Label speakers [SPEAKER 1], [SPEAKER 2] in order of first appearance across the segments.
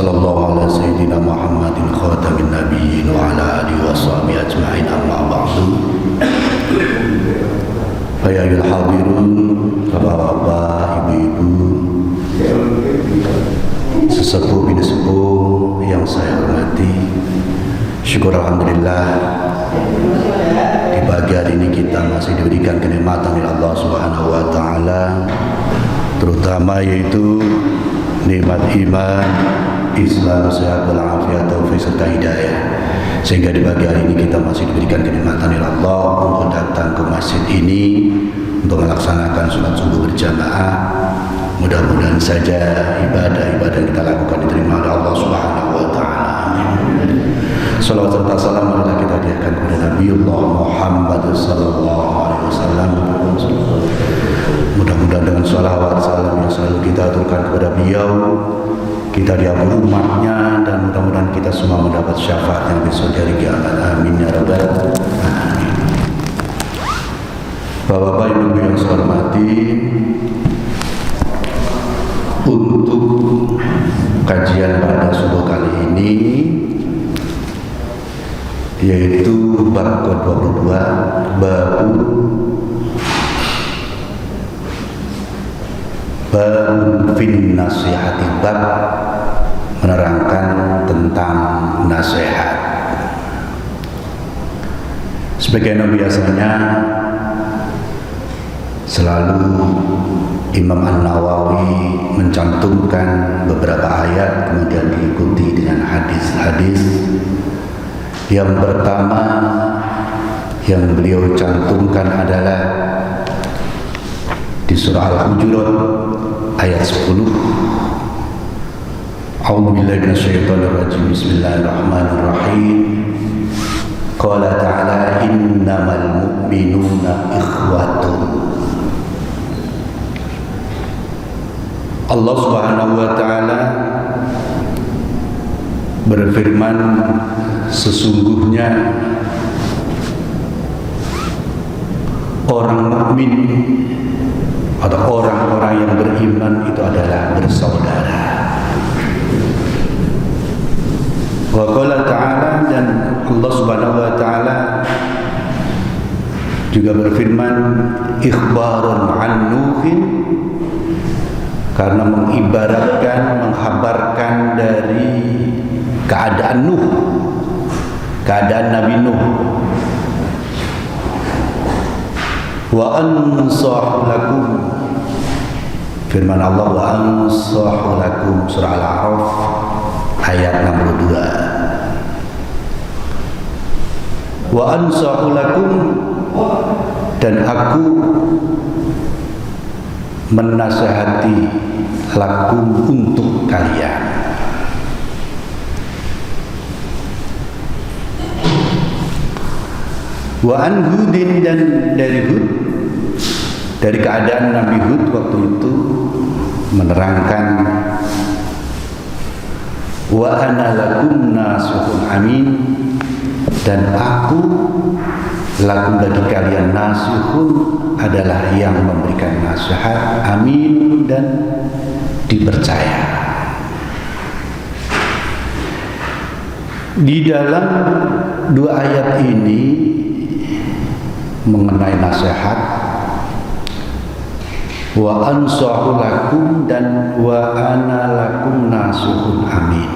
[SPEAKER 1] sallallahu ala sayyidina Muhammadin khatamin nabiyyin wa ala alihi wa sahbihi ajma'in, amma ba'du. Ayuhal hadirun, bapak-bapak, ibu-ibu, sesepuh bini sepuh yang saya hormati, syukur alhamdulillah di pagi hari ini kita masih diberikan kenikmatan oleh Allah Subhanahu wa taala, terutama yaitu nikmat iman, Islam, sehat walafiat, taufik serta hidayah, sehingga di pagi hari ini kita masih diberikan kenikmatan oleh Allah untuk datang ke masjid ini untuk melaksanakan sholat subuh berjamaah. Mudah-mudahan saja ibadah-ibadah yang kita lakukan diterima oleh Allah Subhanahu wa taala. Salawat serta salam marilah kita hadiahkan kepada Nabiullah Muhammad sallallahu alaihi wasallam. Mudah-mudahan dengan shalawat salam yang selalu kita aturkan kepada beliau, kita diampuni umatnya, dan mudah-mudahan kita semua mendapat syafaat yang besok dari kiamat. Amin ya rabbal alamin. Bapak-bapak, ibu yang saya hormati, untuk kajian pada subuh kali ini yaitu bab ke-22, bab fin nasihati, bab menerangkan tentang nasihat. Sebagaimana biasanya selalu Imam An-Nawawi mencantumkan beberapa ayat, kemudian diikuti dengan hadis-hadis. Yang pertama yang beliau cantumkan adalah di surah Al-Hujurat ayat 10. A'udzubillahi minasyaitonir rajim. Bismillahirrahmanirrahim. Qala ta'ala innamal mu'minuna ikhwatun. Allah Subhanahu wa taala berfirman, sesungguhnya orang mukmin atau orang-orang yang beriman itu adalah bersaudara. Wa qala ta'ala, dan Allah Subhanahu wa taala juga berfirman ikhbarun an Nuhin, karena mengibaratkan, menghabarkan dari keadaan Nuh, keadaan Nabi Nuh. Wa ansahu lakum, firman Allah, wa ansahu lakum, surah Al-A'raf ayat 62. Wa ansahu lakum, dan aku menasihati lakum, untuk kalian. Wa an Hudin, dan dari Hud, dari keadaan Nabi Hud waktu itu menerangkan wa ana lakum nasihun amin, dan aku lakum bagi kalian nasihun, adalah yang memberikan nasihat, amin, dan dipercaya. Di dalam dua ayat ini mengenai nasihat, wa ansahu lakum dan wa ana lakum nasihun amin.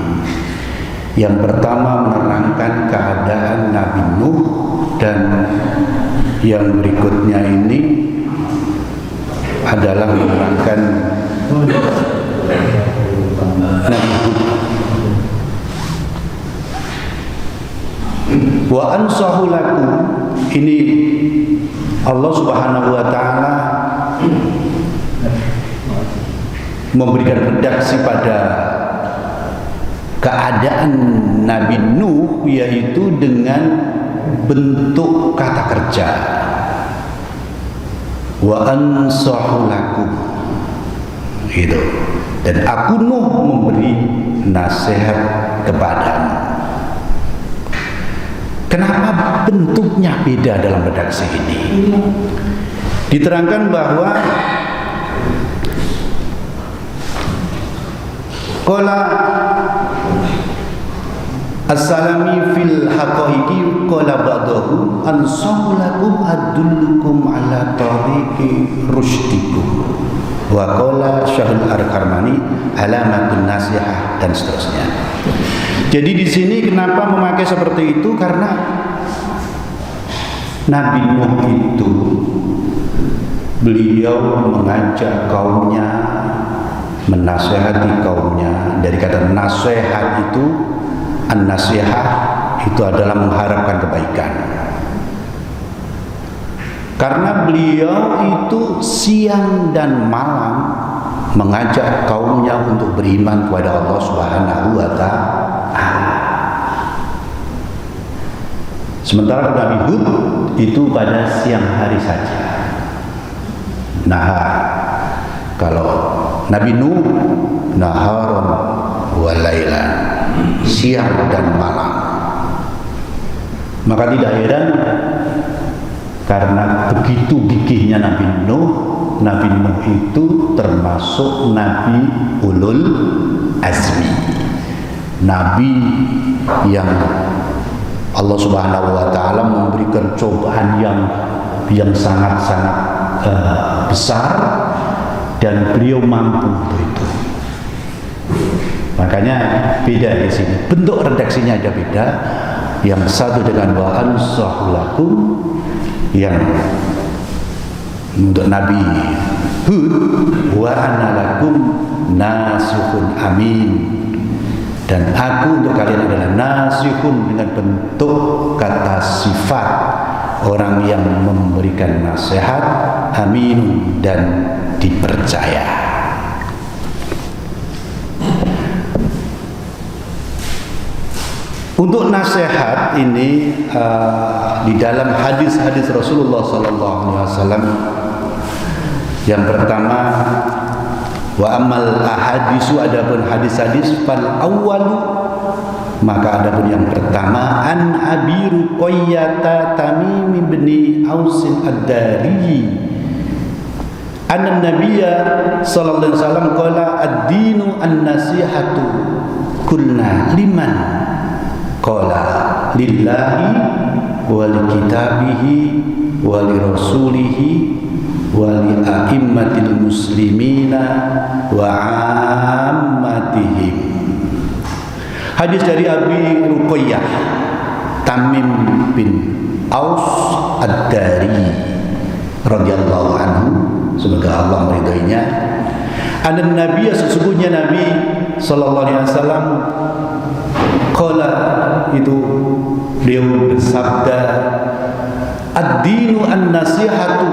[SPEAKER 1] Yang pertama menerangkan keadaan Nabi Nuh, dan yang berikutnya ini adalah menerangkan Nabi Hud. Wa ansahu lakum, ini Allah Subhanahu wa taala memberikan redaksi pada keadaan Nabi Nuh, yaitu dengan bentuk kata kerja. Wa ansahu lakum, gitu. Dan aku Nuh memberi nasihat kepadamu. Kenapa bentuknya beda dalam redaksi ini? Diterangkan bahwa Qala As-salami fil haqaiqi qala ba'dahu ansawlakum adullukum ala tariqi rusydikum wa qala Syahrul Ar-Karmani alamatun nasihah dan seterusnya. Jadi di sini kenapa memakai seperti itu, karena Nabi Nuh itu beliau mengajak kaumnya, menasehati kaumnya. Dari kata nasihat itu, an-nasihah itu adalah mengharapkan kebaikan. Karena beliau itu siang dan malam mengajak kaumnya untuk beriman kepada Allah Subhanahu wa Ta'ala. Sementara Nabi Hud itu pada siang hari saja. Nahar. Kalau Nabi Nuh naharon wa lailan, siang dan malam. Maka tidak heran karena begitu gigihnya Nabi Nuh itu termasuk Nabi Ulul Azmi, Nabi yang Allah Subhanahu wa Ta'ala memberikan cobaan yang sangat-sangat besar, dan beliau mampu untuk itu. Makanya beda di sini, bentuk redaksinya aja beda. Yang satu dengan wa ansahulakum, yang untuk Nabi Hud wa analakum nasihun amin, dan aku untuk kalian adalah nasihun dengan bentuk kata sifat orang yang memberikan nasihat, amin dan dipercaya. Untuk nasihat ini di dalam hadis-hadis Rasulullah SAW, yang pertama, wa amal ahadisu, adapun hadis-hadis, fal awwalu, maka adapun yang pertama, an Abi Ruqayyah Tamim bin Ausin ad-Dari, anna Nabiyya sallallahu alaihi wasallam qala ad-dinu an-nasihatu, kulna liman, qala lillahi wa li kitabihi wa li rasulihi wa li a'immatil muslimina wa ammatihim. Hadis dari Abi Ruqayyah Tamim bin Aus ad-Dari radhiyallahu anhu, semoga Allah meridainya. Anna Nabi, sesungguhnya Nabi sallallahu alaihi wasallam, qala, itu beliau bersabda, ad-dinu an-nasihatu,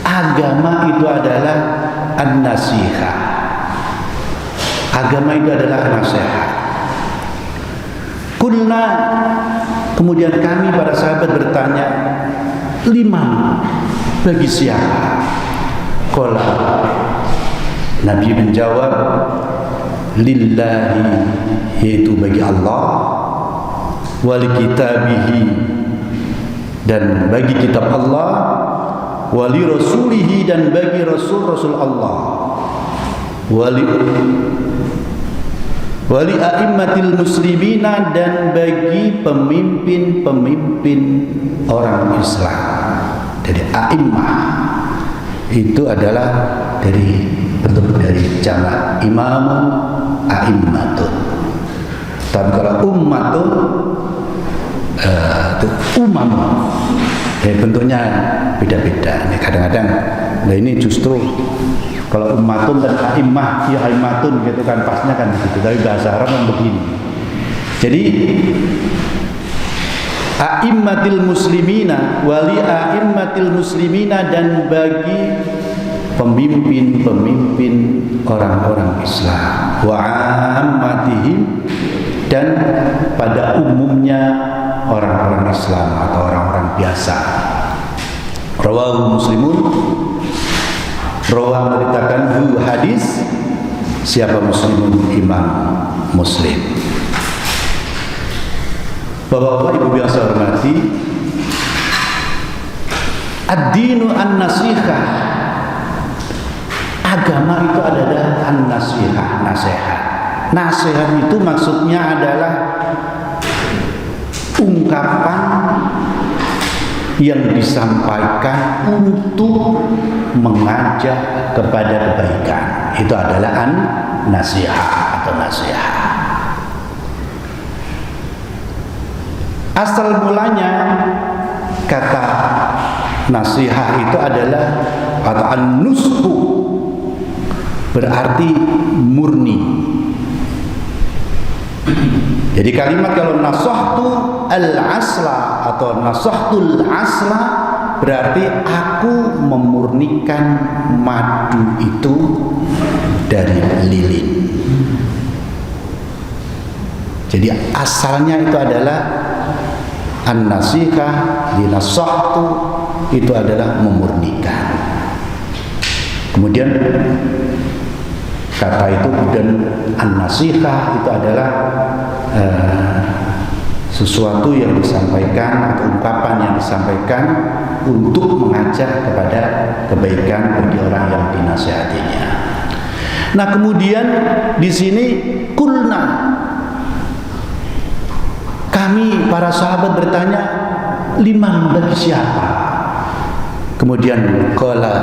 [SPEAKER 1] agama itu adalah an-nasihah, agama itu adalah nasihat. Kulna, kemudian kami para sahabat bertanya, liman, bagi siapa? Qala, Nabi menjawab, lillahi, yaitu bagi Allah, wali kitabihi, dan bagi kitab Allah, wali rasulihi, dan bagi rasul-rasul Allah, wali a'immatil muslimina, dan bagi pemimpin-pemimpin orang Islam. Jadi a'immah itu adalah bentuk dari jamak imamun, a'immatun. Tapi kalau ummatun itu umam, bentuknya beda-beda. Kadang-kadang, nah ini justru kalau ummatun dan a'immah, ya a'immatun gitu kan, pasnya kan begitu. Tapi bahasa Arab kan begini. Jadi a'immatil muslimina, wali a'immatil muslimina, dan bagi pemimpin-pemimpin orang-orang Islam, wa ammatihim, dan pada umumnya orang-orang Islam atau orang-orang biasa. Rawahu Muslimun, rawah menceritakan hadis siapa Muslimun, Imam Muslim. Bapak-bapak, ibu yang saya hormati, ad-dinu an-nasihah, agama itu adalah an-nasihah, nasihat. Nasihat itu maksudnya adalah ungkapan yang disampaikan untuk mengajak kepada kebaikan. Itu adalah an-nasihat atau nasihat. Asal mulanya kata nasihat itu adalah atau an-nushu, berarti murni. Jadi kalimat kalau nasahtu al-asla atau nasahtul asla berarti aku memurnikan madu itu dari lilin. Jadi asalnya itu adalah an-nasihah, dinasahtu itu adalah memurnikan. Kemudian kata itu kemudian an-nasihah itu adalah sesuatu yang disampaikan atau ungkapan yang disampaikan untuk mengajak kepada kebaikan bagi orang yang dinasihatinya. Nah, kemudian di sini kulna, kami para sahabat bertanya, liman, bagi siapa? Kemudian qala,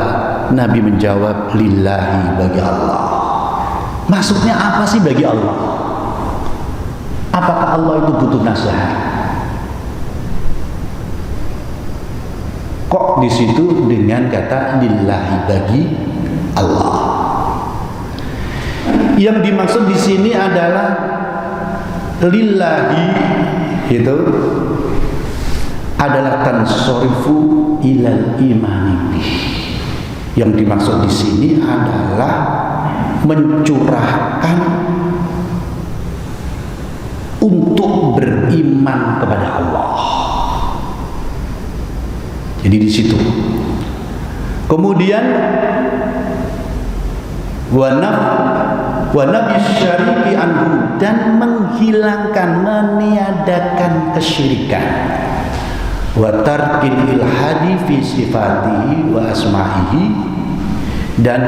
[SPEAKER 1] Nabi menjawab, lillahi, bagi Allah. Maksudnya apa sih bagi Allah? Apakah Allah itu butuh nasihat? Kok di situ dengan kata lillahi, bagi Allah? Yang dimaksud di sini adalah lillahi itu adalah tansorifu ilal imani bih. Yang dimaksud di sini adalah mencurahkan untuk beriman kepada Allah. Jadi di situ. Kemudian wa nabi syariki anhu, dan menghilangkan, meniadakan kesyirikan. Wa tarkil ilhadi fi sifatihi wa asma'ihi, dan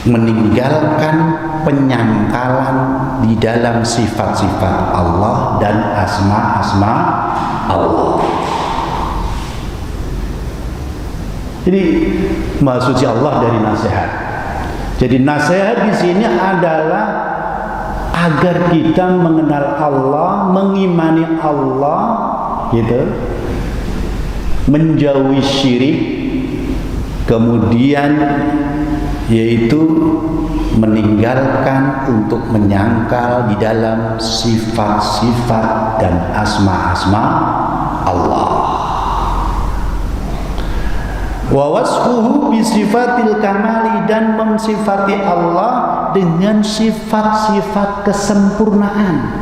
[SPEAKER 1] meninggalkan penyangkalan di dalam sifat-sifat Allah dan asma-asma Allah. Jadi maha suci Allah dari nasihat. Jadi nasihat di sini adalah agar kita mengenal Allah, mengimani Allah, gitu, menjauhi syirik, kemudian yaitu meninggalkan untuk menyangkal di dalam sifat-sifat dan asma-asma Allah. Wa wasfuhu bi sifatil kamali, dan mensifati Allah dengan sifat-sifat kesempurnaan.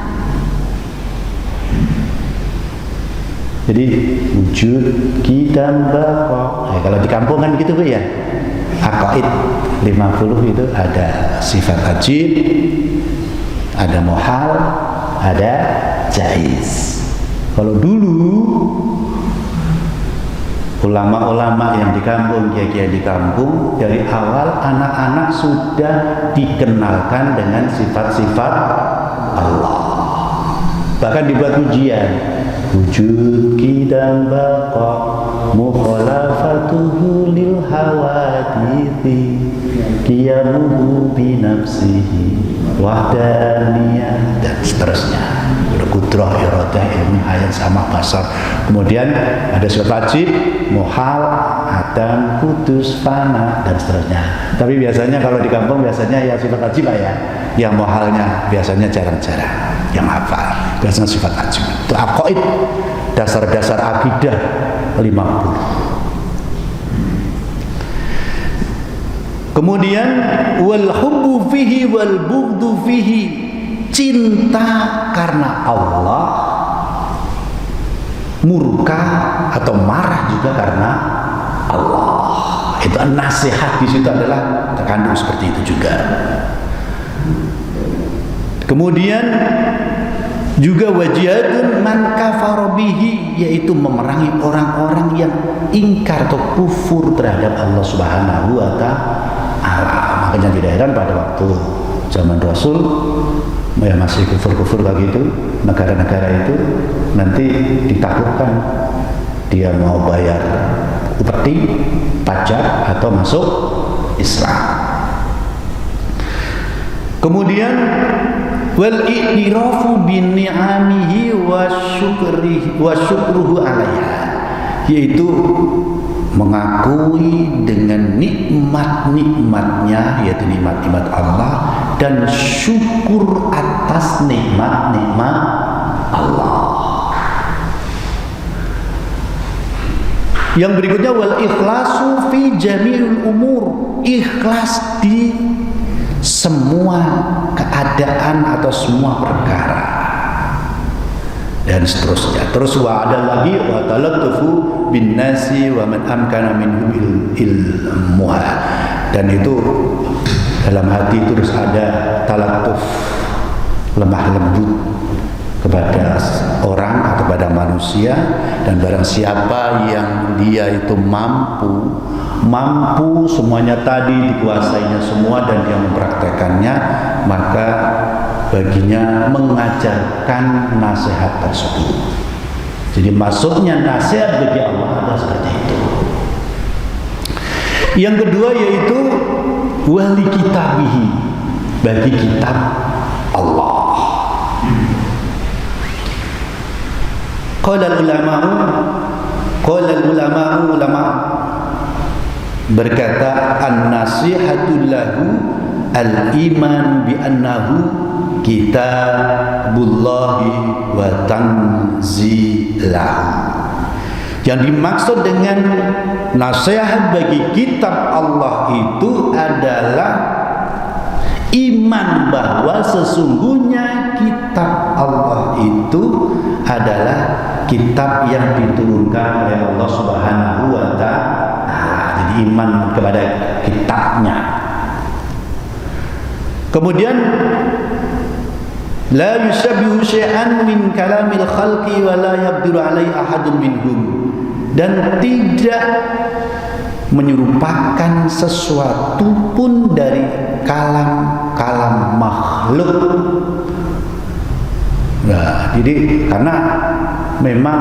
[SPEAKER 1] Jadi wujud, qidam, baqa. Kalau di kampung kan gitu Bu ya. Aqaid 50 itu ada sifat ajib, ada muhal, ada jaiz. Kalau dulu ulama-ulama yang di kampung, kiai-kiai di kampung, dari awal anak-anak sudah dikenalkan dengan sifat-sifat Allah. Bahkan dibuat ujian. Wujud, qidam, baqa, mukhalafatuhu lil hawadithi, qiyamuhu bi nafsihi, wahdaniyah, dan seterusnya. Qudrah, iradah, ilmu, hayat, sama, basar. Kemudian ada sifat wajib, muhal, adam, kudus, fana, dan seterusnya. Tapi biasanya kalau di kampung biasanya ya sifat wajib ya. Yang muhalnya biasanya jarang-jarang yang hafal. Biasanya sifat wajib. Itu aqaid, dasar-dasar akidah 50. Kemudian wal hubbu fihi wal bughdu fihi, cinta karena Allah, murka atau marah juga karena Allah. Itu nasihat di situ adalah terkandung seperti itu juga. Kemudian juga wajihadun man kafara bihi, yaitu memerangi orang-orang yang ingkar atau kufur terhadap Allah Subhanahu wa Makanya tidak heran pada waktu zaman Rasul ya masih kufur-kufur begitu, negara-negara itu nanti ditaklukkan dia mau bayar upeti, pajak atau masuk Islam. Kemudian wal i'tirafu bi ni'amihi wa syukruhu 'alaiha, yaitu mengakui dengan nikmat-nikmatnya, yaitu nikmat-nikmat Allah, dan syukur atas nikmat-nikmat Allah. Yang berikutnya wal ikhlasu fi jami'il umur, ikhlas di semua keadaan atau semua perkara dan seterusnya. Terus wa ada lagi wa talattufu bin nasi wa man amkana minhum ilmuha, dan itu dalam hati itu terus ada talattuf, lemah lembut kepada orang atau kepada manusia, dan barang siapa yang dia itu mampu semuanya tadi dikuasainya semua dan dia mempraktekannya, maka baginya mengajarkan nasihat tersebut. Jadi maksudnya nasihat bagi Allah adalah seperti itu. Yang kedua yaitu wali kitabihi, bagi kitab Allah. Qala ulama berkata an-nasihatu lahu al-iman bi annahu kitabullahi wa tanzilahu. Yang dimaksud dengan nasihat bagi kitab Allah itu adalah iman bahwa sesungguhnya kitab Allah itu adalah kitab yang diturunkan oleh Allah Subhanahu wa ta'ala. Jadi iman kepada kitabnya. Kemudian la yusabbihu syai'an min kalamil khalqi wa la yabdiru alaihi ahadun minhum, dan tidak menyerupakan sesuatu pun dari kalam makhluk. Nah, jadi karena memang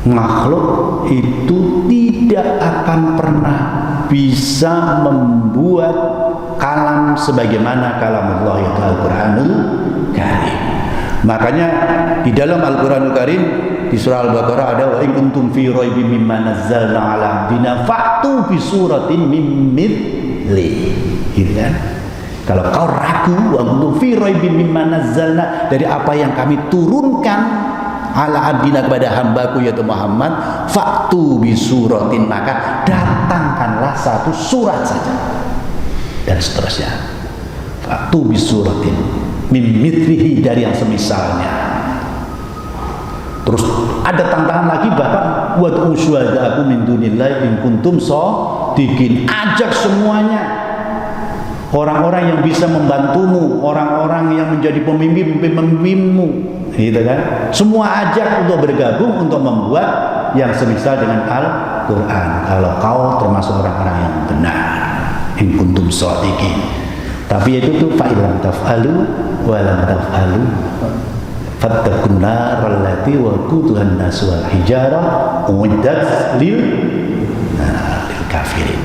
[SPEAKER 1] makhluk itu tidak akan pernah bisa membuat kalam sebagaimana kalam Allah, yaitu Al-Quranul Karim. Makanya di dalam Al-Quranul Karim di surah Al-Baqarah ada wa in kuntum fi raibin mimma nazzalna ala abdina fa'tu bi suratin min mithli, gitu kan? Kalau kau ragu wa kuntum fi raibin mimma nazzalna, dari apa yang kami turunkan ala abdina kepada hambaku yaitu Muhammad, fa'tu bi suratin, maka datangkanlah satu surat saja, dan seterusnya. Fa'tu bi suratin min mithlihi, dari yang semisalnya. Terus ada tantangan lagi, bahkan wad'u syuhada'akum min dunillahi in kuntum shadiqin, ajak semuanya, orang-orang yang bisa membantumu, orang-orang yang menjadi pemimpinmu, gitu kan? Semua ajak untuk bergabung untuk membuat yang semisal dengan Al-Quran, kalau kau termasuk orang-orang yang benar, in kuntum shadiqin. Tapi itu tuh fa'ilam taf'alu wa lam taf'alu fattaqun nar allati waquduhan nas wal hijarah uiddat lil kafirin.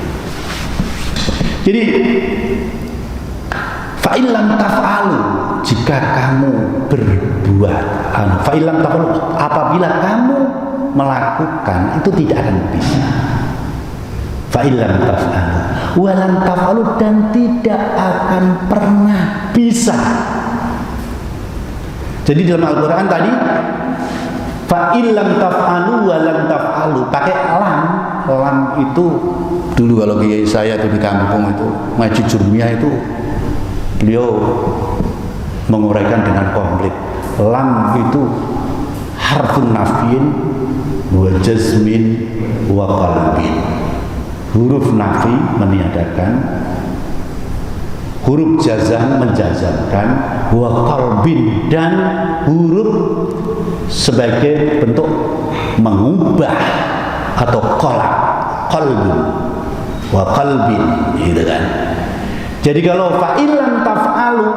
[SPEAKER 1] Jadi fa'ilam taf'alu, jika kamu berbuat, fa'ilam taf'alu, apabila kamu melakukan itu tidak akan bisa. Fa'ilam taf'alu walam taf'alu, dan tidak akan pernah bisa. Jadi dalam Al-Quran tadi fa'ilam taf'alu walam taf'alu pakai lam. Lam itu dulu kalau kiai saya itu di kampung itu ngaji jurmiyah itu beliau menguraikan dengan komplit. Lam itu harfun nafyin wa jazmin wa qalbin, huruf nafi meniadakan, huruf jazam menjazamkan, wa qalbin, dan huruf sebagai bentuk mengubah atau qalbu. wa qalbin, gitu kan. Jadi kalau fa'ilam taf'alu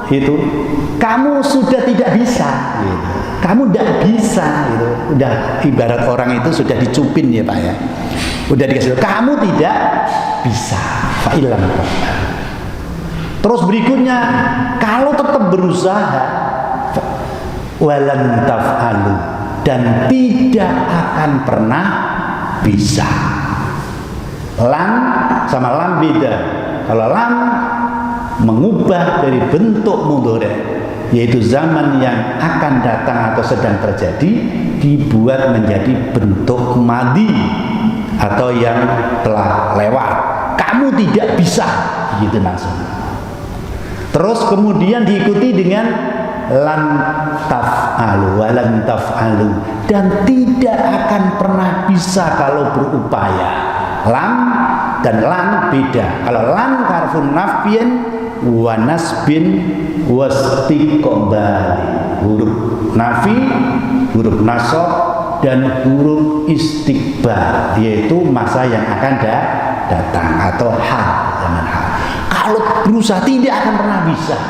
[SPEAKER 1] itu kamu sudah tidak bisa, gitu. Kamu tidak bisa, gitu. Udah ibarat orang itu sudah dicupin ya Pak ya. Udah dikasih, kamu tidak bisa. Fa'ilam taf'alu. Terus berikutnya, kalau tetap berusaha, walan taf'alu, dan tidak akan pernah bisa. Lam sama lam beda. Kalau lam mengubah dari bentuk mudhari, yaitu zaman yang akan datang atau sedang terjadi, dibuat menjadi bentuk madhi atau yang telah lewat. Kamu tidak bisa, gitu langsung. Terus kemudian diikuti dengan lan taf'alu wa lan taf'alu, dan tidak akan pernah bisa kalau berupaya. Lam dan lan beda. Kalau lan harfun nafyin wa nasbin wastiqbali, huruf nafi, huruf nasab, dan huruf istiqbal, yaitu masa yang akan datang atau hal, zaman hal. Kalau berusaha tidak akan pernah bisa.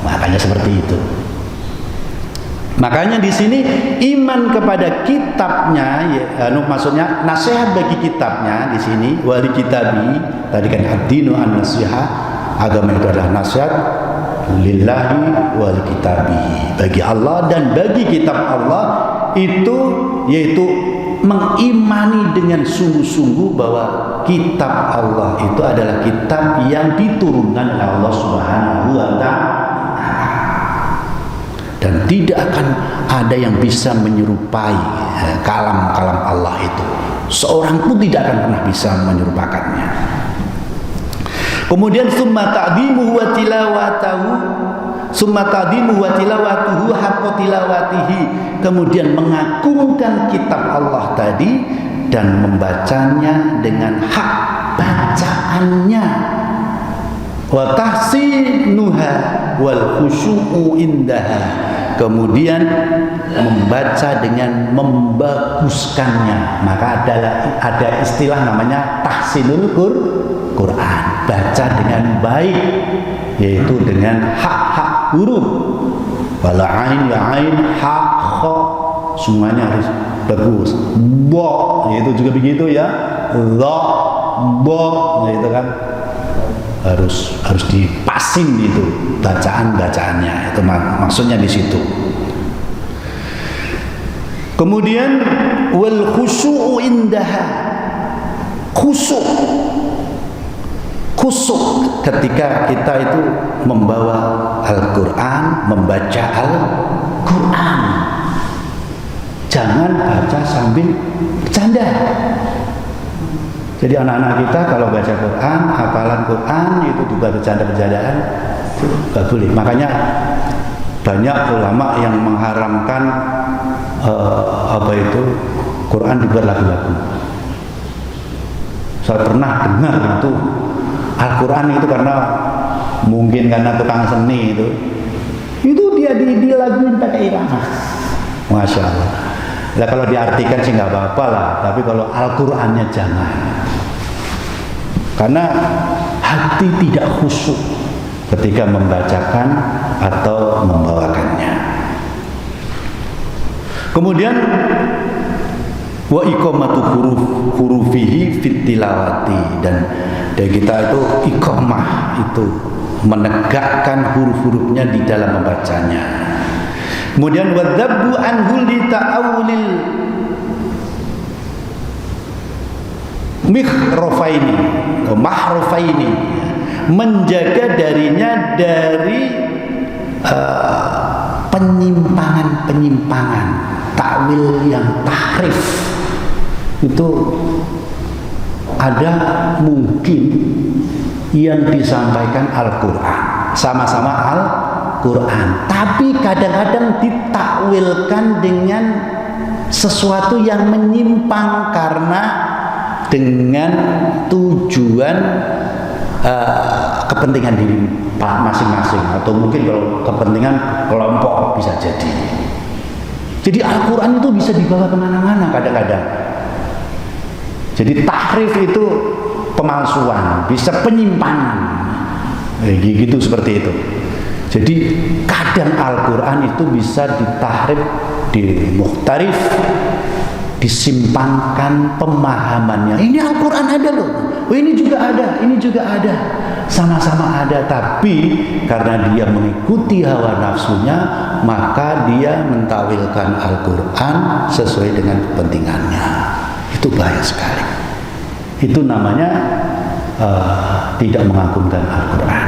[SPEAKER 1] Makanya seperti itu. Makanya di sini iman kepada kitabnya, ya, maksudnya nasihat bagi kitabnya di sini, wali kitabi, tadi kan ad-dinu an-nasihah, agama itu adalah nasihat lillahi wali kitabi, bagi Allah dan bagi kitab Allah itu, yaitu mengimani dengan sungguh-sungguh bahwa kitab Allah itu adalah kitab yang diturunkan oleh Allah Subhanahu wa ta'ala, dan tidak akan ada yang bisa menyerupai kalam-kalam Allah itu. Seorang pun tidak akan pernah bisa menyerupakannya. Kemudian summa ta'dhimuhu wa tilawatahu, summa ta'dhimuhu wa tilawatuhu haqqa tilawatihi, kemudian mengagungkan kitab Allah tadi dan membacanya dengan hak bacaannya, wa tahsinuha wal khusyu'u indaha, kemudian membaca dengan membaguskannya. Maka ada istilah namanya tahsinul Quran, baca dengan baik, yaitu dengan hak-hak huruf, wala ain ya ain, ha kha, semuanya harus bagus. Bo, itu juga begitu ya. Dha, bo, itu kan harus dipasin itu bacaannya, itu maksudnya di situ. Kemudian wal khusyu'u indaha, khusyuk ketika kita itu membawa Al-Quran, membaca Al-Quran. Jangan baca sambil bercanda. Jadi anak-anak kita kalau baca Quran, hafalan Quran itu juga bercanda-bercandaan, itu nggak boleh. Makanya banyak ulama yang mengharamkan Quran dibuat lagu-lagu. Saya pernah dengar itu Al-Quran itu mungkin karena tukang seni itu dia dilaguin pakai irama. Masya Allah. Nah, kalau diartikan sih nggak apa-apa lah, tapi kalau Al-Qurannya jangan, karena hati tidak khusyuk ketika membacakan atau membawakannya. Kemudian wa iqamatu hurufihi fit tilawati, dan kita itu iqamah, itu menegakkan huruf-hurufnya di dalam membacanya. Kemudian wadzabbu anhu li ta'awulil mahrofaini, menjaga darinya dari penyimpangan-penyimpangan, takwil yang tahrif. Itu ada mungkin yang disampaikan Al-Quran, sama-sama Al-Quran, tapi kadang-kadang ditakwilkan dengan sesuatu yang menyimpang karena dengan tujuan kepentingan diri masing-masing, atau mungkin kalau kepentingan kelompok bisa jadi. Jadi Al-Quran itu bisa dibawa kemana-mana kadang-kadang. Jadi tahrif itu
[SPEAKER 2] pemalsuan, bisa penyimpangan. Gitu seperti itu. Jadi kadang Al-Quran itu bisa ditahrif, dimukhtarif, disimpangkan pemahamannya. Ini Al-Quran ada loh, ini juga ada, ini juga ada, sama-sama ada. Tapi karena dia mengikuti hawa nafsunya, maka dia mentawilkan Al-Quran sesuai dengan kepentingannya. Itu bahaya sekali. Itu namanya tidak mengagungkan Al-Quran.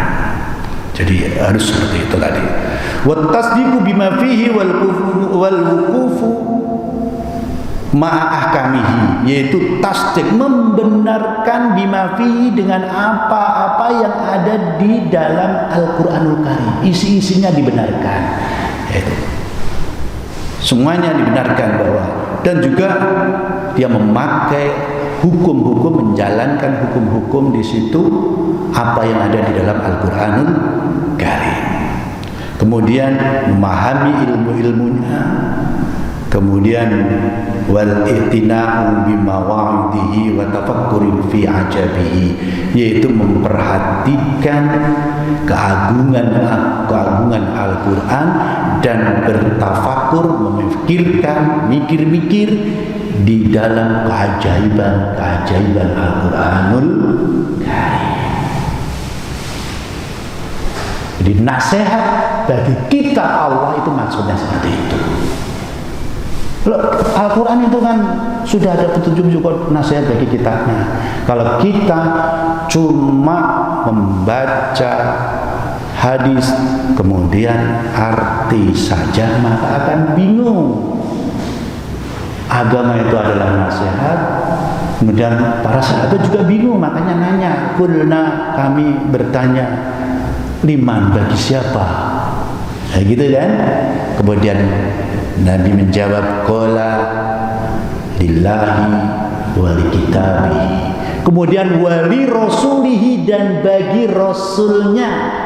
[SPEAKER 2] Jadi harus seperti itu tadi. Wat tasdiqu bima fihi wal wuqufu ma'a ahkamihi, yaitu tasdik, membenarkan bima fihi, dengan apa-apa yang ada di dalam Al-Quranul Karim. Isi-isinya dibenarkan. Yaitu semuanya dibenarkan bahwa, dan juga dia memakai hukum-hukum, menjalankan hukum-hukum di situ apa yang ada di dalam Al-Quranul Karim. Kemudian memahami ilmu-ilmunya, kemudian wal i'tina'u bimawa'idhihi wa tafakkurin fi ajabihi, yaitu memperhatikan keagungan Al-Quran dan bertafakur, memikirkan, mikir-mikir di dalam keajaiban Al-Quranul Karim. Jadi nasihat bagi kita Allah itu maksudnya seperti itu. Al-Quran itu kan sudah ada petunjuk nasihat bagi kita. Nah, kalau kita cuma membaca hadis kemudian arti saja, maka akan bingung. Agama itu adalah nasihat, kemudian para sahabat juga bingung, makanya nanya, kulna, kami bertanya, liman, bagi siapa? Nah, gitu kan? Kemudian Nabi menjawab, qala lillahi wa li kitabihi. Kemudian wali rasulihi, dan bagi rasulnya.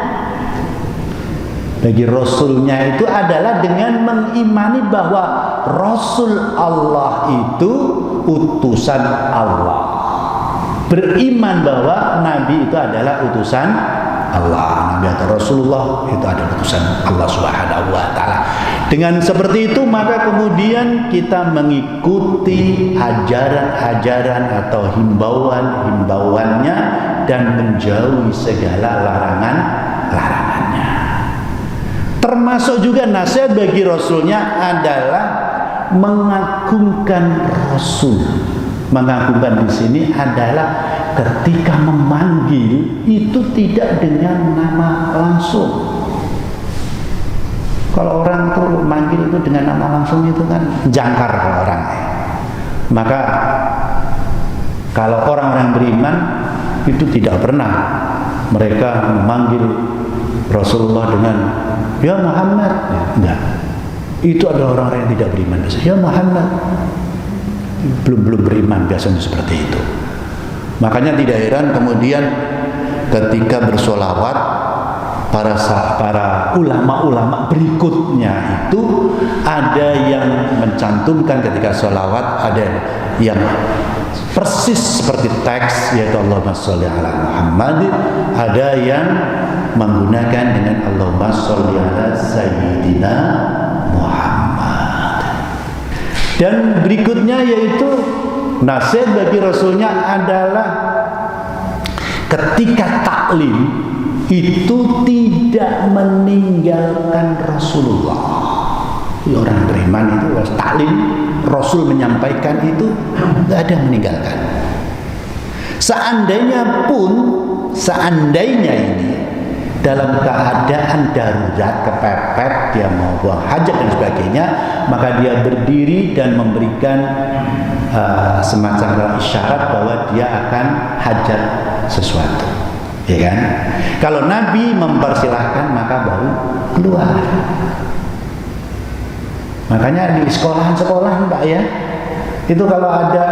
[SPEAKER 2] Bagi rasulnya itu adalah dengan mengimani bahwa Rasul Allah itu utusan Allah. Beriman bahwa Nabi itu adalah utusan Allah. Nabi atau Rasulullah itu adalah utusan Allah Subhanahu wa ta'ala. Dengan seperti itu maka kemudian kita mengikuti ajaran-ajaran atau himbauan-himbauannya dan menjauhi segala larangan-larangannya. Termasuk juga nasihat bagi Rasulnya adalah mengagungkan Rasul. Mengagungkan di sini adalah ketika memanggil itu tidak dengan nama langsung. Kalau orang tuh manggil itu dengan nama langsung itu kan jangkar orang. Maka kalau orang-orang beriman itu tidak pernah mereka memanggil Rasulullah dengan ya Muhammad, enggak. Itu adalah orang-orang yang tidak beriman. Ya Muhammad, belum beriman biasanya seperti itu. Makanya tidak heran kemudian ketika bersolawat para ulama-ulama berikutnya itu ada yang mencantumkan ketika solawat, ada yang persis seperti teks yaitu Allahumma sholli ala Muhammad, ada yang menggunakan dengan Allahumma sholli ala Sayyidina Muhammad. Dan berikutnya yaitu nasihat bagi Rasulnya adalah ketika taklim itu tidak meninggalkan Rasulullah. Orang beriman itu taklim, Rasul menyampaikan itu tidak ada yang meninggalkan. Seandainya ini dalam keadaan darurat, kepepet, dia mau buang hajat dan sebagainya, maka dia berdiri dan memberikan semacam isyarat bahwa dia akan hajat sesuatu, ya kan? Kalau Nabi mempersilahkan maka baru keluar. Makanya di sekolahan Pak ya, itu kalau ada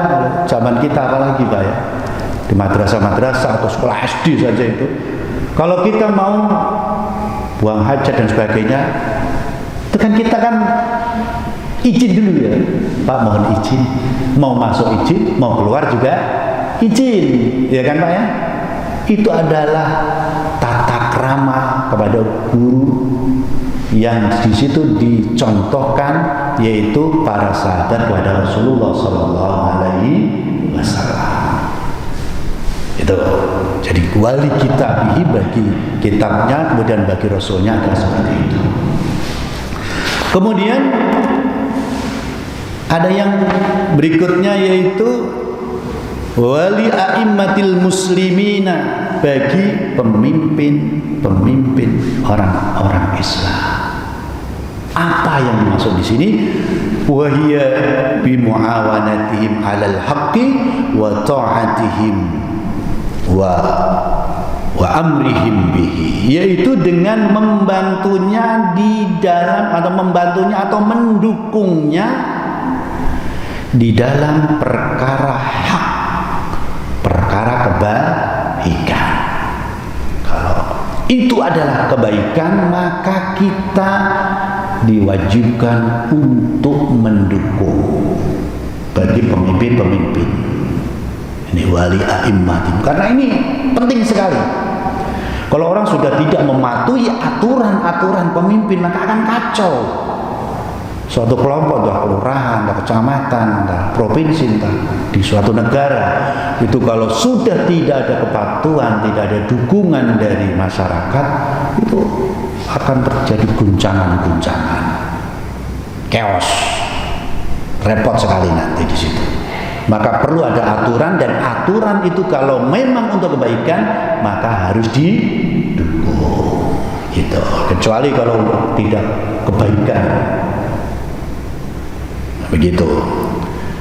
[SPEAKER 2] zaman kita apalagi Pak ya, di madrasah-madrasah atau sekolah SD saja itu, kalau kita mau buang hajat dan sebagainya, itu kan kita kan izin dulu ya, Pak mohon izin, mau masuk izin, mau keluar juga izin, ya kan Pak ya? Itu adalah tata krama kepada guru yang di situ dicontohkan, yaitu para sahabat kepada Rasulullah Sallallahu Alaihi Wasallam. Itu jadi wali kita bagi kitabnya, kemudian bagi Rasulnya adalah seperti itu. Kemudian ada yang berikutnya, yaitu wali a'immatil muslimina, bagi pemimpin orang-orang Islam. Apa yang dimaksud di sini? Wahia bi muawanatihim 'alal haqqi wa ta'atihim wa amrihim bihi, yaitu dengan membantunya di dalam atau mendukungnya di dalam perkara hak, perkara kebaikan. Kalau itu adalah kebaikan, maka kita diwajibkan untuk mendukung bagi pemimpin-pemimpin. Ini wali a'immatim, karena ini penting sekali. Kalau orang sudah tidak mematuhi aturan-aturan pemimpin, maka akan kacau. Suatu kelompok, entah kelurahan, entah kecamatan, entah provinsi, entah di suatu negara, itu kalau sudah tidak ada kepatuhan, tidak ada dukungan dari masyarakat, itu akan terjadi guncangan-guncangan, chaos, repot sekali nanti di situ. Maka perlu ada aturan, dan aturan itu kalau memang untuk kebaikan maka harus didukung, gitu. Kecuali kalau tidak kebaikan, begitu.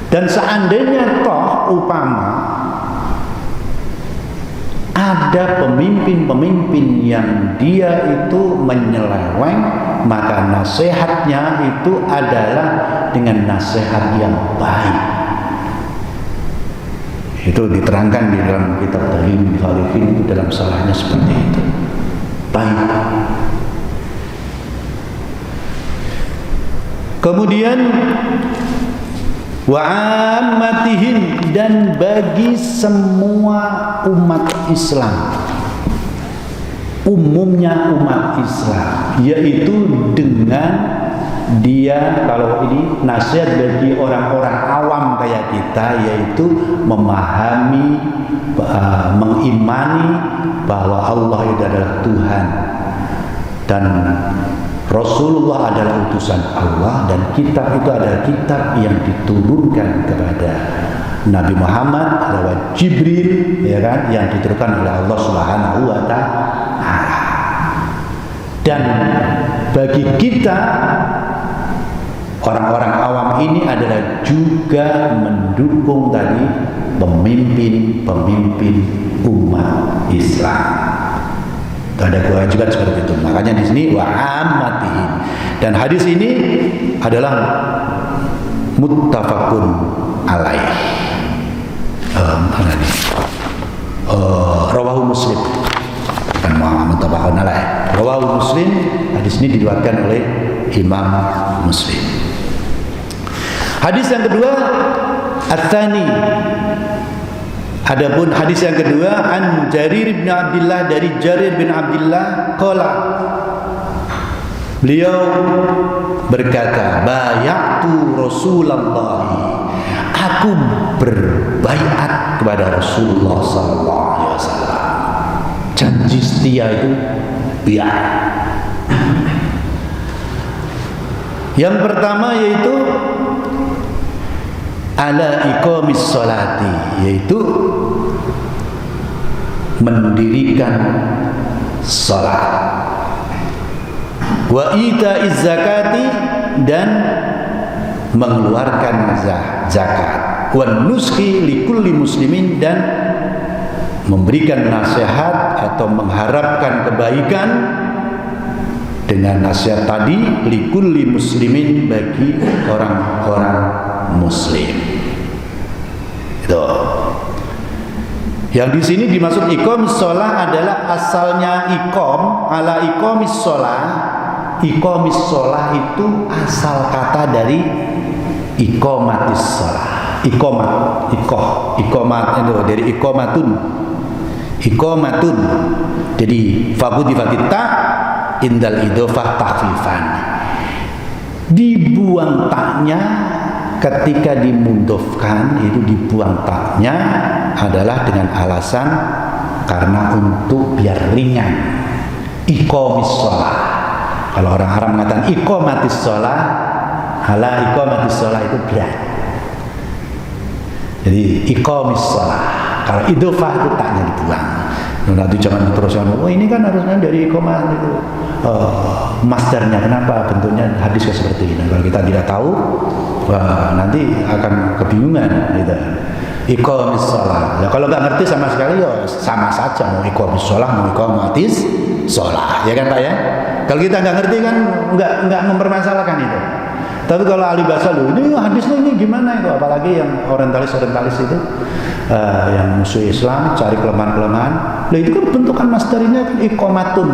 [SPEAKER 2] Dan seandainya toh umpama ada pemimpin-pemimpin yang dia itu menyeleweng, maka nasihatnya itu adalah dengan nasihat yang baik. Itu diterangkan di dalam kitab Tahrim Khalifin, itu dalam salahnya seperti itu. Baik. Kemudian wa'ammatihim, dan bagi semua umat Islam, umumnya umat Islam, yaitu dengan dia, kalau ini nasihat bagi orang-orang awam kayak kita, yaitu memahami, mengimani bahwa Allah itu adalah Tuhan dan Rasulullah adalah utusan Allah, dan kitab itu adalah kitab yang diturunkan kepada Nabi Muhammad lewat Jibril, ya kan, yang diturunkan oleh Allah Subhanahu wa Ta'ala. Dan bagi kita orang-orang awam ini adalah juga mendukung tadi pemimpin-pemimpin umat Islam. Itu ada kewajiban seperti itu. Makanya di sini wa'ammatihim. Dan hadis ini adalah muttafaqun alaih. Rawahu Muslim. Bukan muttafaqun alaih. Rawahu Muslim. Hadis ini diriwayatkan oleh Imam Muslim. Hadis yang kedua, At-Tsani. Adapun hadis yang kedua, an Jarir bin Abdullah, dari Jarir bin Abdullah qala, beliau berkata, bayatu Rasulullah, aku berbaiat kepada Rasulullah sallallahu alaihi wasallam. Janji setia itu biat. Yang pertama yaitu ala iqamis sholati, yaitu mendirikan salat, wa itaiz zakati, dan mengeluarkan zakat, wan nuski likulli muslimin, dan memberikan nasihat atau mengharapkan kebaikan dengan nasihat tadi, likulli muslimin, bagi orang-orang muslim. Itu. Yang di sini dimaksud iqamis shalah adalah asalnya iqam, ala iqamis shalah. Iqamis shalah itu asal kata dari iqamatis shalah. Ikomat itu dari ikomatun. Jadi faqudifat ta indal idhofah tahfifan. Dibuang taknya ketika dimundofkan, itu dibuang taknya adalah dengan alasan karena untuk biar ringan. Iqamis shalah. Kalau orang Arab mengatakan iqamatis shalah, ala iqamatis shalah itu berat. Jadi iqamis shalah. Kalau idhofah itu taknya dibuang. Nanti jangan teruskan, oh ini kan harusnya dari iqamah itu. Masdarnya kenapa bentuknya hadisnya seperti ini? Kalau kita tidak tahu, nanti akan kebingungan gitu. Iqamis shalah. Ya kalau nggak ngerti sama sekali ya sama saja, mau iqamis shalah mau iqamatis shalah, ya kan Pak ya? Kalau kita nggak ngerti kan nggak mempermasalahkan itu. Tapi kalau ahli bahasa ini hadisnya ini gimana itu, apalagi yang orientalis itu yang musuh Islam cari kelemahan-kelemahan. Lah itu kan bentukan masdarinya kan iqamatun.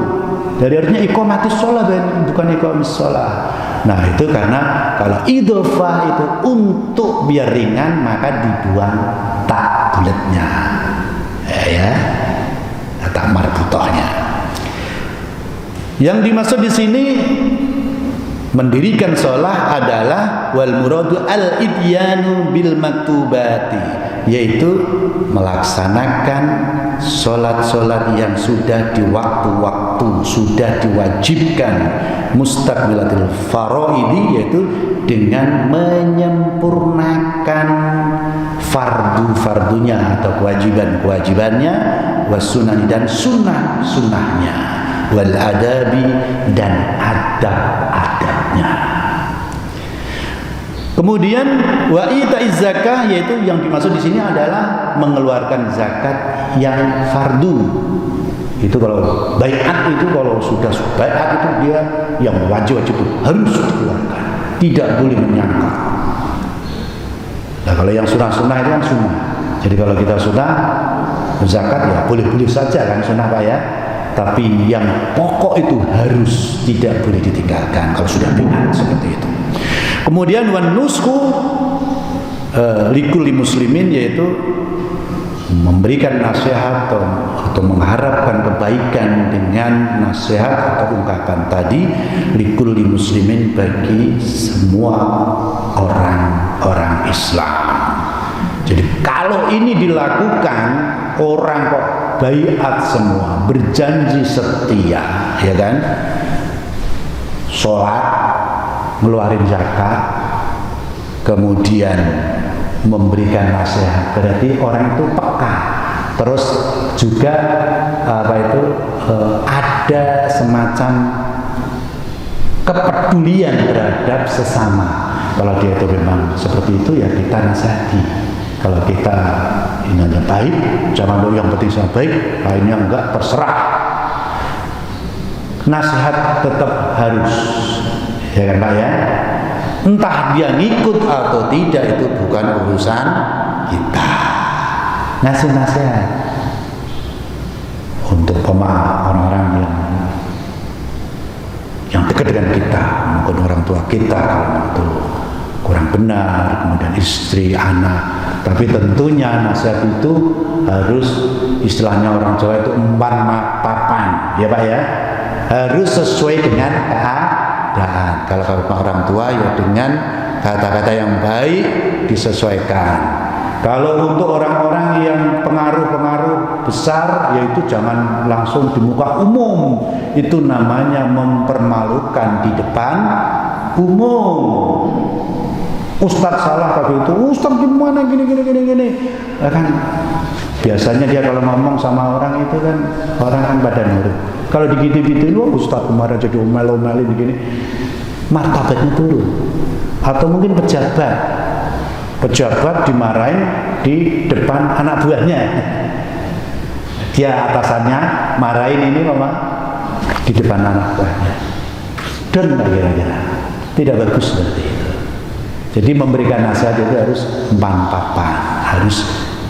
[SPEAKER 2] Dari artinya iqamatis shalah bukan iqamis shalah. Nah, itu karena kalau idhofah itu untuk biar ringan maka dibuang tak bulatnya. Ya. Tak marbutohnya. Yang dimaksud di sini mendirikan sholat adalah wal muradu al idyanu bil maktubati, yaitu melaksanakan sholat-sholat yang sudah di waktu-waktu, sudah diwajibkan, mustaqbilatil faraidi, yaitu dengan menyempurnakan fardu-fardunya atau kewajiban-kewajibannya, wasunani dan sunnah-sunnahnya, wal adabi dan adab-adabnya. Kemudian wa itaiz zakah, yaitu yang dimaksud di sini adalah mengeluarkan zakat yang fardu. Itu kalau baiat itu, kalau sudah baiat itu dia yang wajib-wajib itu harus dikeluarkan, tidak boleh menyangka. Nah, kalau yang sunnah-sunnah itu kan sunnah. Jadi kalau kita sunnah zakat ya boleh-boleh saja kan sunnah Pak ya. Tapi yang pokok itu harus tidak boleh ditinggalkan kalau sudah baiat seperti itu. Kemudian wan nusku likulli muslimin, yaitu memberikan nasihat atau mengharapkan kebaikan dengan nasihat atau ungkapan tadi likulli muslimin, bagi semua orang Islam. Jadi kalau ini dilakukan, orang kok baiat semua, berjanji setia, ya kan, sholat, ngeluarin zakat, kemudian memberikan nasihat, berarti orang itu peka. Terus juga ada semacam kepedulian terhadap sesama. Kalau dia itu memang seperti itu, ya kita nasihati. Kalau kita inginnya baik, jangan dulu yang penting saya baik, lainnya enggak, terserah. Nasihat tetap harus, ya kan Pak ya? Entah dia ngikut atau tidak itu bukan urusan kita. Ngasih nasihat untuk orang-orang yang dekat dengan kita, mungkin orang tua kita kalau itu kurang benar, kemudian istri, anak. Tapi tentunya nasihat itu harus, istilahnya orang Jawa itu empan papan, ya Pak ya, harus sesuai dengan keadaan. Kalau orang tua ya dengan kata-kata yang baik disesuaikan. Kalau untuk orang-orang yang pengaruh-pengaruh besar, yaitu jangan langsung di muka umum. Itu namanya mempermalukan di depan umum. Ustadz salah kalau itu, Ustadz gimana gini. Kan biasanya dia kalau ngomong sama orang itu kan, orang kan pada nurut. Kalau digitu-gituin, wah Ustadz kemarin jadi omel-omelin begini, martabatnya turun. Atau mungkin pejabat dimarahin di depan anak buahnya. Dia atasannya marahin ini mama di depan anak buahnya. Dan kira-kira tidak bagus seperti itu. Jadi memberikan nasihat itu harus empan papan, harus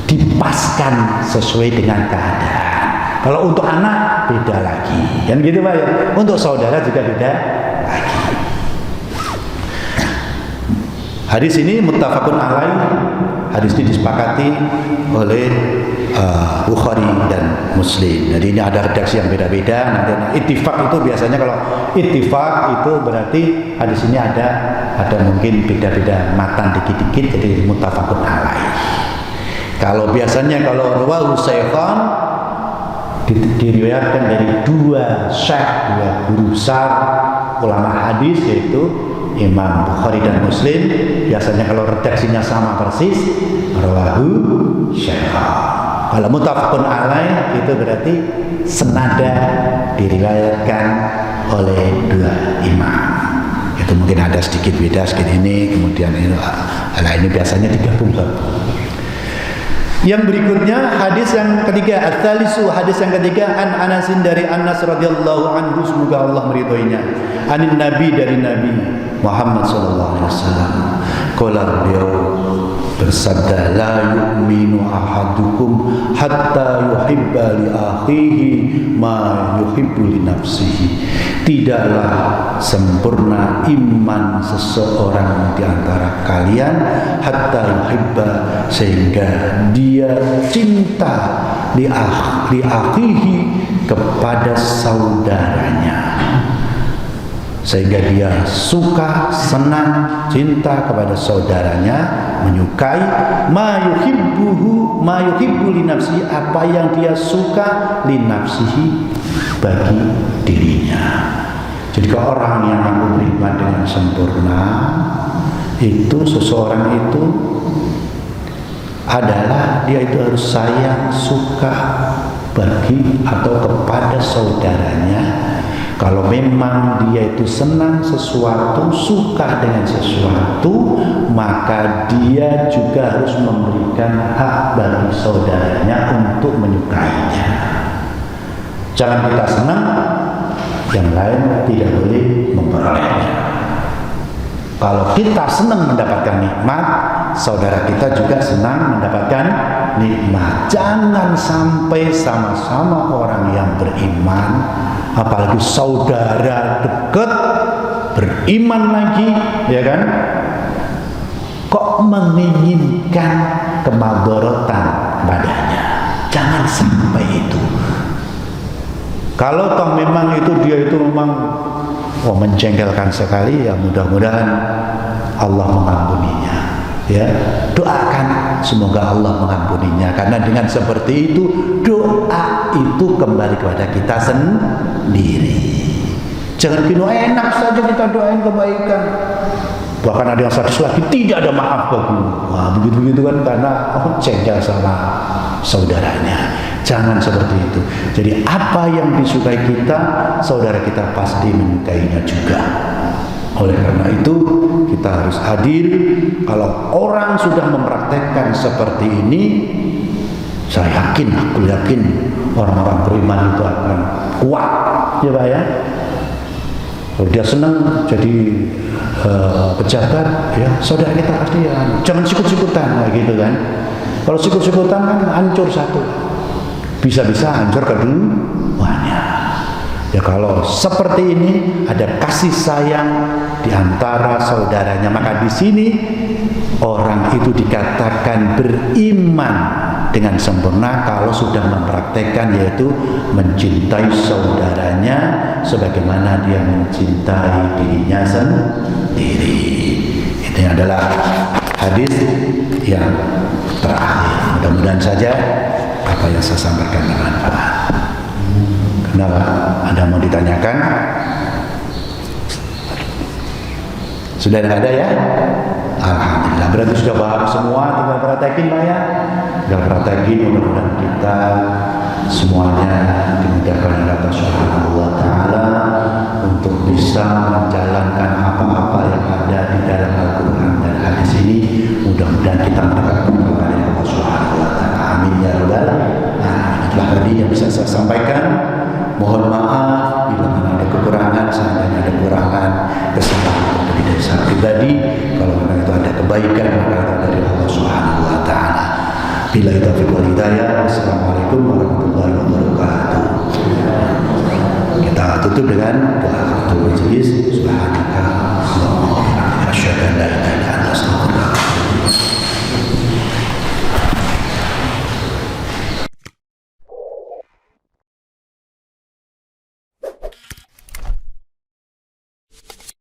[SPEAKER 2] dipaskan sesuai dengan keadaan. Kalau untuk anak beda lagi, kan gitu Pak ya. Untuk saudara juga beda lagi. Hadis ini muttafaqun alaih, hadis ini disepakati oleh Bukhari dan Muslim. Jadi ini ada redaksi yang beda-beda. Nanti ittifaq itu biasanya, kalau ittifaq itu berarti hadis ini ada mungkin beda-beda matan dikit-dikit, jadi muttafaqun alaih. Kalau biasanya kalau rawahu syaikhan diriwayatkan dari dua syekh, dua guru besar ulama hadis, yaitu Imam Bukhari dan Muslim. Biasanya kalau redaksinya sama persis, rawahu syaikhan. Kalau muttafaqun alaih itu berarti senada diriwayatkan oleh dua imam. Itu mungkin ada sedikit beda, sedikit ini, kemudian ini biasanya digabungkan. Yang berikutnya hadis yang ketiga, at-tsalisu, hadis yang ketiga, an Anasin, dari Anas radhiyallahu anhu, semoga Allah meridhoinya, anin Nabi, dari Nabi Muhammad sallallahu alaihi wasallam. Qala, beliau bersabda, la yu'minu ahadukum hatta yuhibba li akhihi ma yuhibbu li nafsihi. Tidaklah sempurna iman seseorang di antara kalian hatta yuhibba, sehingga dia cinta li akhihi, kepada saudaranya, sehingga dia suka, senang, cinta kepada saudaranya, menyukai ma yuhibbu li nafsihi, apa yang dia suka, li nafsihi, bagi dirinya. Jadi kalau orang yang mampu beriman dengan sempurna, itu seseorang itu adalah dia itu harus sayang, suka bagi atau kepada saudaranya. Kalau memang dia itu senang sesuatu, suka dengan sesuatu, maka dia juga harus memberikan hak bagi saudaranya untuk menyukainya. Jangan kita senang, yang lain tidak boleh memperolehnya. Kalau kita senang mendapatkan nikmat, saudara kita juga senang mendapatkan nikmat. Jangan sampai sama-sama orang yang beriman, apalagi saudara dekat, beriman lagi, ya kan, kok menginginkan kemadharatan kepadanya. Jangan sampai itu. Kalau toh memang itu dia itu memang menjengkelkan sekali, ya mudah-mudahan Allah mengampuninya. Ya, doakan semoga Allah mengampuninya, karena dengan seperti itu doa itu kembali kepada kita sendiri. Jangan kira enak saja kita doain kebaikan, bahkan ada yang sadis lagi tidak ada maaf bagi. Wah, begitu kan, karena jengkel sama saudaranya. Jangan seperti itu. Jadi apa yang disukai kita, saudara kita pasti menyukainya juga. Oleh karena itu kita harus hadir. Kalau orang sudah mempraktekkan seperti ini, saya yakin, aku yakin orang-orang beriman itu akan kuat, ya Pak ya. Kalau dia senang jadi pejabat, ya saudara kita pasti ya, jangan sikut-sikutan, gitu kan. Kalau sikut-sikutan kan hancur satu, bisa-bisa hancur keduanya. Ya kalau seperti ini ada kasih sayang di antara saudaranya, maka di sini orang itu dikatakan beriman dengan sempurna kalau sudah mempraktekkan, yaitu mencintai saudaranya sebagaimana dia mencintai dirinya sendiri. Ini adalah hadis yang terakhir. Mudah-mudahan saja apa yang saya sampaikan bermanfaat. Kenapa? Ada mau ditanyakan? Sudah ada ya? Alhamdulillah. Berarti sudah paham semua. Tinggal praktekin Pak ya. Tinggal praktekin. Mudah-mudahan kita semuanya dimudahkan oleh Allah Subhanahu wa Ta'ala untuk bisa menjalankan apa-apa yang ada di dalam Al-Quran dan hadis ini. Mudah-mudahan kita mendapatkan kepada Allah Subhanahu wa Ta'ala. Amin ya rabbal alamin. Itulah tadi yang bisa saya sampaikan. Mohon maaf bila mana ada kekurangan, seandainya ada kekurangan, kesalahan dari saya pribadi. Kalau memang itu ada kebaikan, maka itu dari Allah Subhanahu wa Ta'ala. Bila taufiq wal hidayah. Assalamualaikum warahmatullahi wabarakatuh. Kita tutup dengan doa kafaratul majelis. Subhanaka Allahumma wa bihamdika asyhadu an la ilaha illa anta astaghfiruka wa atubu ilaik.